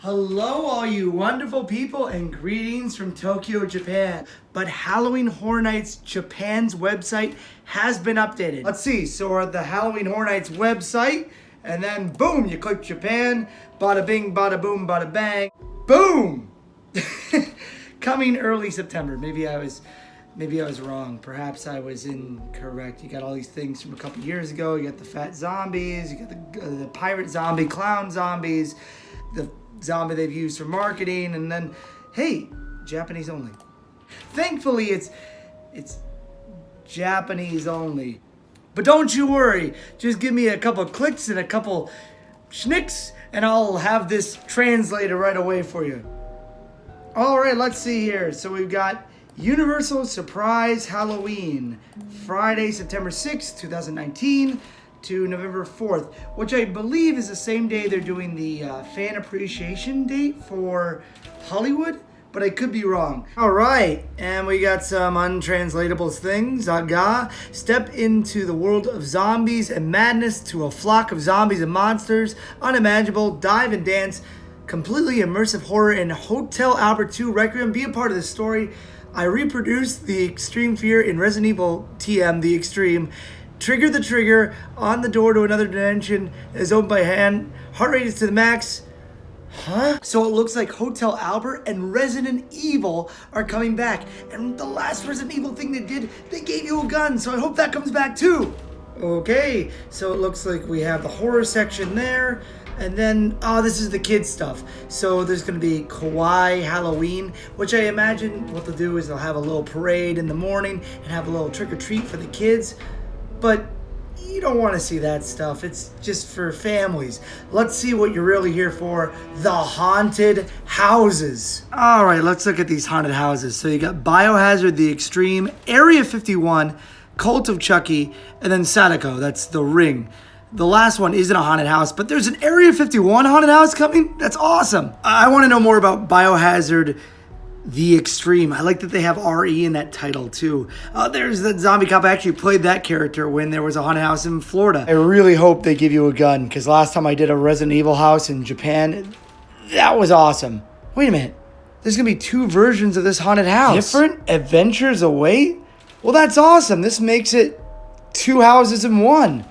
Hello, all you wonderful people, and greetings from Tokyo, Japan. But Halloween Horror Nights Japan's website has been updated. Let's see, so we're at the Halloween Horror Nights website, and then boom, you click Japan, bada bing, bada boom, bada bang, boom! Coming early September. Maybe I was wrong. Perhaps I was incorrect. You got all these things from a couple years ago. You got the fat zombies, you got the pirate zombie, clown zombies, the zombie they've used for marketing, and then, hey, Japanese only. Thankfully, it's Japanese only. But don't you worry. Just give me a couple clicks and a couple schnicks, and I'll have this translated right away for you. All right, let's see here. So we've got Universal Surprise Halloween, Friday, September 6th, 2019 to November 4th, which I believe is the same day they're doing the fan appreciation date for Hollywood, but I could be wrong. All right, and we got some untranslatable things. Aga, step into the world of zombies and madness to a flock of zombies and monsters, unimaginable, dive and dance, completely immersive horror in Hotel Albert 2 Requiem. Be a part of the story. I reproduced the extreme fear in Resident Evil TM, The Extreme. Trigger the trigger on the door to another dimension is opened by hand. Heart rate is to the max. Huh? So it looks like Hotel Albert and Resident Evil are coming back. And the last Resident Evil thing they did, they gave you a gun. So I hope that comes back too. Okay, so it looks like we have the horror section there. And then, this is the kids stuff. So there's going to be Kawaii Halloween, which I imagine what they'll do is they'll have a little parade in the morning and have a little trick-or-treat for the kids. But you don't want to see that stuff. It's just for families. Let's see what you're really here for. The haunted houses. All right, let's look at these haunted houses. So you got Biohazard, The Extreme, Area 51, Cult of Chucky, and then Sadako. That's The Ring. The last one isn't a haunted house, but there's an Area 51 haunted house coming. That's awesome. I want to know more about Biohazard, The Extreme. I like that they have RE in that title too. There's that zombie cop. I actually played that character when there was a haunted house in Florida. I really hope they give you a gun, because last time I did a Resident Evil house in Japan, that was awesome. Wait a minute. There's going to be 2 versions of this haunted house. Different adventures await? Well, that's awesome. This makes it 2 houses in one.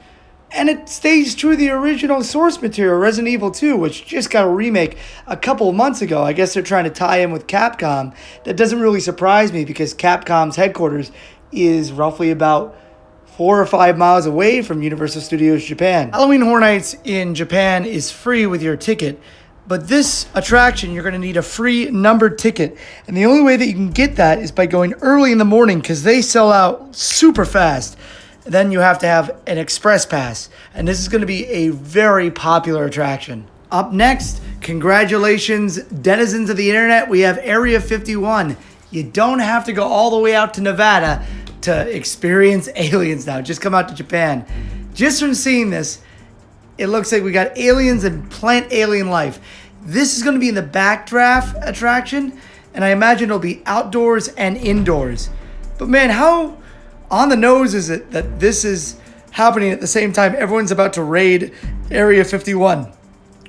And it stays true to the original source material, Resident Evil 2, which just got a remake a couple of months ago. I guess they're trying to tie in with Capcom. That doesn't really surprise me, because Capcom's headquarters is roughly about 4 or 5 miles away from Universal Studios Japan. Halloween Horror Nights in Japan is free with your ticket, but this attraction, you're going to need a free numbered ticket. And the only way that you can get that is by going early in the morning, because they sell out super fast. Then you have to have an express pass. And this is going to be a very popular attraction. Up next, congratulations, denizens of the internet. We have Area 51. You don't have to go all the way out to Nevada to experience aliens now. Just come out to Japan. Just from seeing this, it looks like we got aliens and plant alien life. This is going to be in the backdraft attraction. And I imagine it'll be outdoors and indoors. But man, how on the nose is it that this is happening at the same time everyone's about to raid Area 51,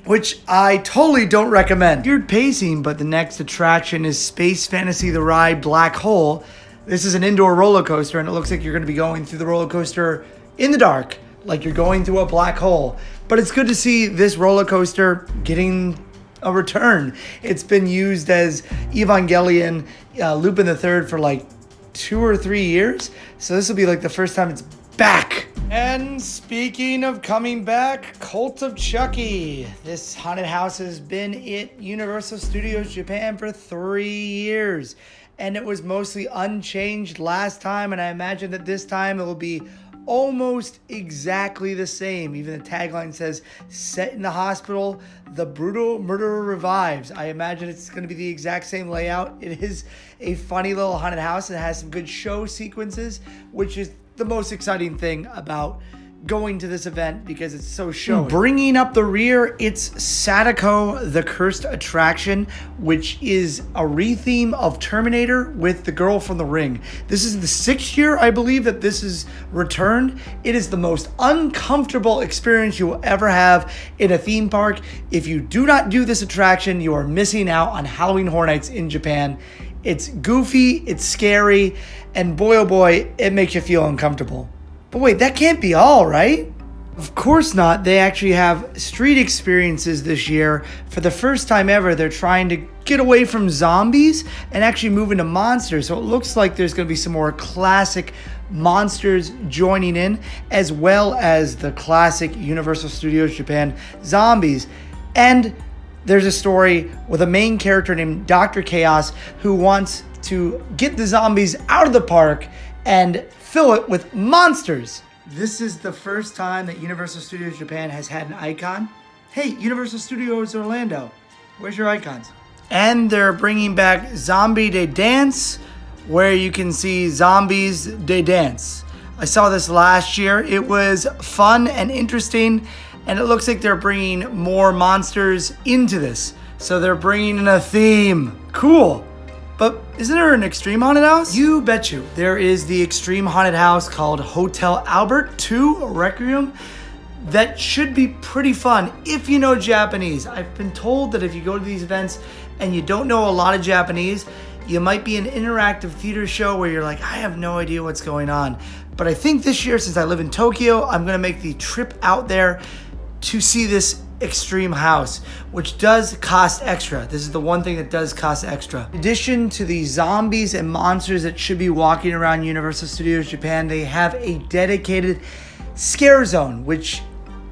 which I totally don't recommend. Weird pacing, but the next attraction is Space Fantasy the RAI Black Hole. This is an indoor roller coaster, and it looks like you're going to be going through the roller coaster in the dark, like you're going through a black hole. But it's good to see this roller coaster getting a return. It's been used as Evangelion, Lupin the Third for like 2 or 3 years. So this will be like the first time it's back. And speaking of coming back, Cult of Chucky. This haunted house has been at Universal Studios Japan for 3 years. And it was mostly unchanged last time. And I imagine that this time it will be almost exactly the same. Even the tagline says, set in the hospital, the brutal murderer revives. I imagine it's going to be the exact same layout. It is a funny little haunted house. It has some good show sequences, which is the most exciting thing about going to this event because it's so showy. Bringing up the rear, it's Sadako, the Cursed Attraction, which is a retheme of Terminator with the girl from The Ring. This is the 6th year, I believe, that this is returned. It is the most uncomfortable experience you will ever have in a theme park. If you do not do this attraction, you are missing out on Halloween Horror Nights in Japan. It's goofy, it's scary, and boy oh boy, it makes you feel uncomfortable. But wait, that can't be all, right? Of course not. They actually have street experiences this year. For the first time ever, they're trying to get away from zombies and actually move into monsters. So it looks like there's going to be some more classic monsters joining in, as well as the classic Universal Studios Japan zombies. And there's a story with a main character named Dr. Chaos who wants to get the zombies out of the park and fill it with monsters. This is the first time that Universal Studios Japan has had an icon. Hey, Universal Studios Orlando, where's your icons? And they're bringing back Zombie Day Dance, where you can see zombies day dance. I saw this last year. It was fun and interesting, and it looks like they're bringing more monsters into this. So they're bringing in a theme. Cool. But isn't there an extreme haunted house? You bet you. There is the extreme haunted house called Hotel Albert 2 Requiem that should be pretty fun if you know Japanese. I've been told that if you go to these events and you don't know a lot of Japanese, you might be an interactive theater show where you're like, I have no idea what's going on. But I think this year, since I live in Tokyo, I'm gonna make the trip out there to see this extreme house, which does cost extra. This is the one thing that does cost extra. In addition to the zombies and monsters that should be walking around Universal Studios Japan, they have a dedicated scare zone, which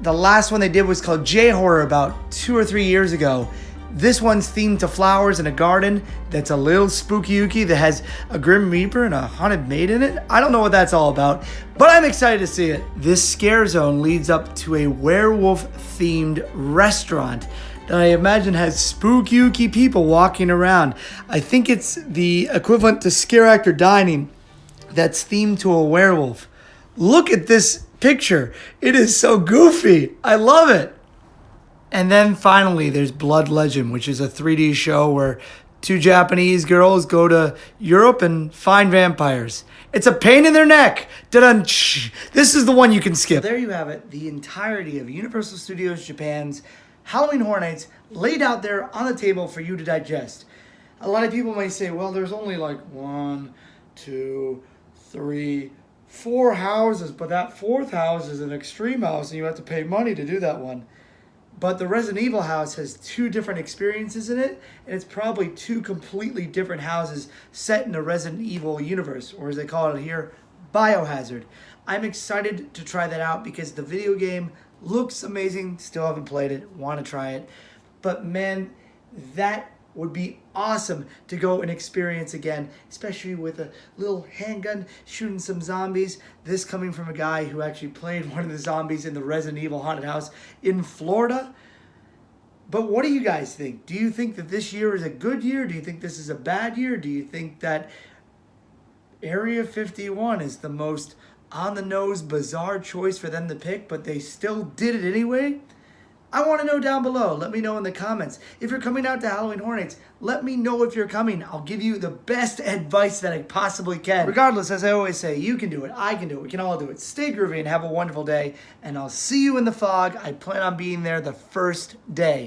the last one they did was called JHorror about 2 or 3 years ago. This one's themed to flowers in a garden that's a little spooky-ooky that has a Grim Reaper and a haunted maid in it. I don't know what that's all about, but I'm excited to see it. This scare zone leads up to a werewolf-themed restaurant that I imagine has spooky-ooky people walking around. I think it's the equivalent to Scare Actor Dining that's themed to a werewolf. Look at this picture. It is so goofy. I love it. And then finally, there's Blood Legend, which is a 3D show where 2 Japanese girls go to Europe and find vampires. It's a pain in their neck. Da-dun. This is the one you can skip. There you have it, the entirety of Universal Studios Japan's Halloween Horror Nights laid out there on the table for you to digest. A lot of people may say, well, there's only like 1, 2, 3, 4 houses, but that 4th house is an extreme house and you have to pay money to do that one. But the Resident Evil house has 2 different experiences in it, and it's probably 2 completely different houses set in the Resident Evil universe, or as they call it here, biohazard. I'm excited to try that out because the video game looks amazing. Still haven't played it, want to try it. But man, that would be awesome to go and experience again, especially with a little handgun shooting some zombies. This coming from a guy who actually played one of the zombies in the Resident Evil haunted house in Florida. But what do you guys think? Do you think that this year is a good year? Do you think this is a bad year? Do you think that Area 51 is the most on-the-nose, bizarre choice for them to pick, but they still did it anyway? I want to know down below. Let me know in the comments. If you're coming out to Halloween Horror Nights, let me know if you're coming. I'll give you the best advice that I possibly can. Regardless, as I always say, you can do it. I can do it. We can all do it. Stay groovy and have a wonderful day. And I'll see you in the fog. I plan on being there the first day.